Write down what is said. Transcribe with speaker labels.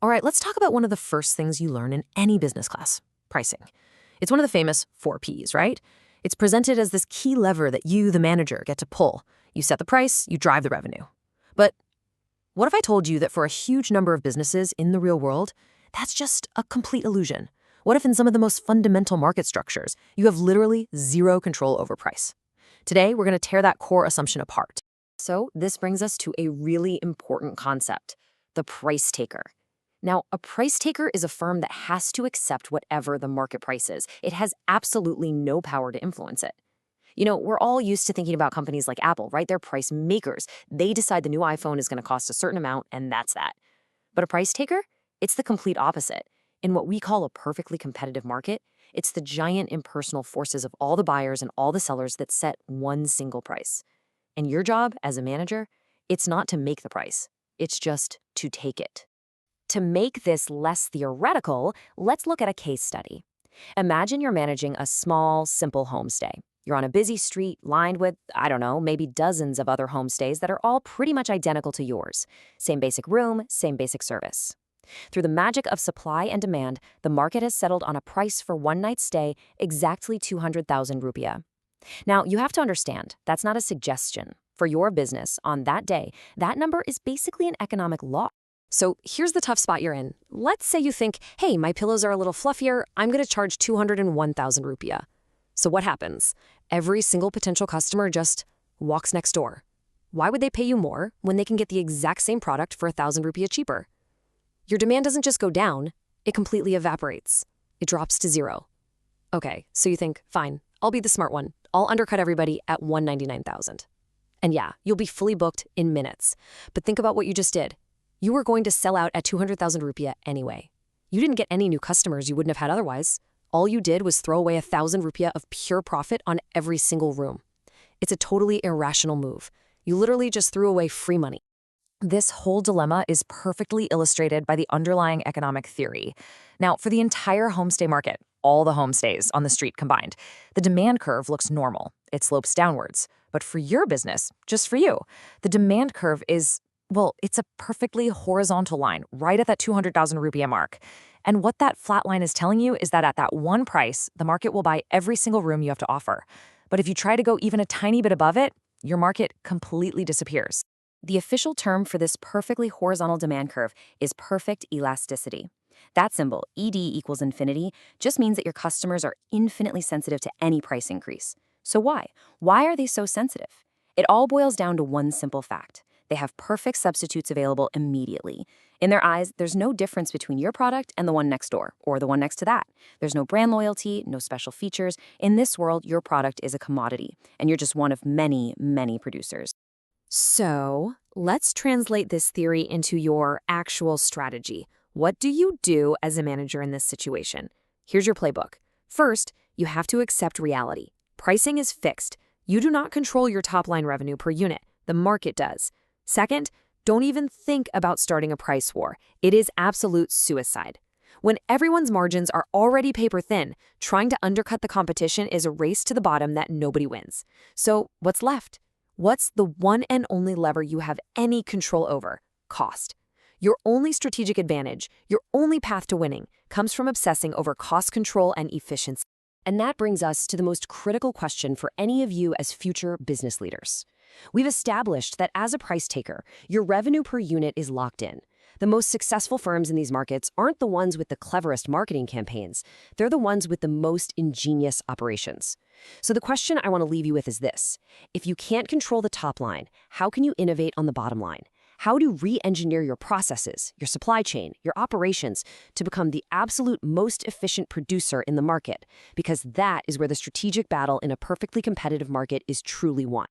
Speaker 1: All right, let's talk about one of the first things you learn in any business class, pricing. It's one of the famous 4 Ps, right? It's presented as this key lever that you, the manager, get to pull. You set the price, you drive the revenue. But what if I told you that for a huge number of businesses in the real world, that's just a complete illusion? What if in some of the most fundamental market structures, you have literally zero control over price? Today, we're going to tear that core assumption apart. So this brings us to a really important concept, the price taker. Now, a price taker is a firm that has to accept whatever the market price is. It has absolutely no power to influence it. We're all used to thinking about companies like Apple, right? They're price makers. They decide the new iPhone is going to cost a certain amount, and that's that. But a price taker? It's the complete opposite. In what we call a perfectly competitive market, it's the giant impersonal forces of all the buyers and all the sellers that set one single price. And your job as a manager, it's not to make the price. It's just to take it. To make this less theoretical, let's look at a case study. Imagine you're managing a small, simple homestay. You're on a busy street lined with, I don't know, maybe dozens of other homestays that are all pretty much identical to yours. Same basic room, same basic service. Through the magic of supply and demand, the market has settled on a price for one night's stay exactly 200,000 rupiah. Now, you have to understand, that's not a suggestion. For your business, on that day, that number is basically an economic law. So here's the tough spot you're in. Let's say you think, hey, my pillows are a little fluffier, I'm going to charge 201,000 rupiah. So what happens? Every single potential customer just walks next door. Why would they pay you more when they can get the exact same product for 1,000 rupiah cheaper? Your demand doesn't just go down, it completely evaporates. It drops to zero. Okay, so you think, fine, I'll be the smart one. I'll undercut everybody at 199,000. And yeah, you'll be fully booked in minutes. But think about what you just did. You were going to sell out at 200,000 rupiah anyway. You didn't get any new customers you wouldn't have had otherwise. All you did was throw away 1,000 rupiah of pure profit on every single room. It's a totally irrational move. You literally just threw away free money. This whole dilemma is perfectly illustrated by the underlying economic theory. Now, for the entire homestay market, all the homestays on the street combined, the demand curve looks normal. It slopes downwards. But for your business, just for you, the demand curve is, well, it's a perfectly horizontal line right at that 200,000 rupiah mark. And what that flat line is telling you is that at that one price, the market will buy every single room you have to offer. But if you try to go even a tiny bit above it, your market completely disappears. The official term for this perfectly horizontal demand curve is perfect elasticity. That symbol, ED equals infinity, just means that your customers are infinitely sensitive to any price increase. So why? Why are they so sensitive? It all boils down to one simple fact. They have perfect substitutes available immediately. In their eyes, there's no difference between your product and the one next door, or the one next to that. There's no brand loyalty, no special features. In this world, your product is a commodity, and you're just one of many, many producers. So, let's translate this theory into your actual strategy. What do you do as a manager in this situation? Here's your playbook. First, you have to accept reality. Pricing is fixed. You do not control your top-line revenue per unit. The market does. Second, don't even think about starting a price war. It is absolute suicide. When everyone's margins are already paper thin, trying to undercut the competition is a race to the bottom that nobody wins. So what's left? What's the one and only lever you have any control over? Cost. Your only strategic advantage, your only path to winning, comes from obsessing over cost control and efficiency. And that brings us to the most critical question for any of you as future business leaders. We've established that as a price taker, your revenue per unit is locked in. The most successful firms in these markets aren't the ones with the cleverest marketing campaigns. They're the ones with the most ingenious operations. So the question I want to leave you with is this. If you can't control the top line, how can you innovate on the bottom line? How to re-engineer your processes, your supply chain, your operations to become the absolute most efficient producer in the market? Because that is where the strategic battle in a perfectly competitive market is truly won.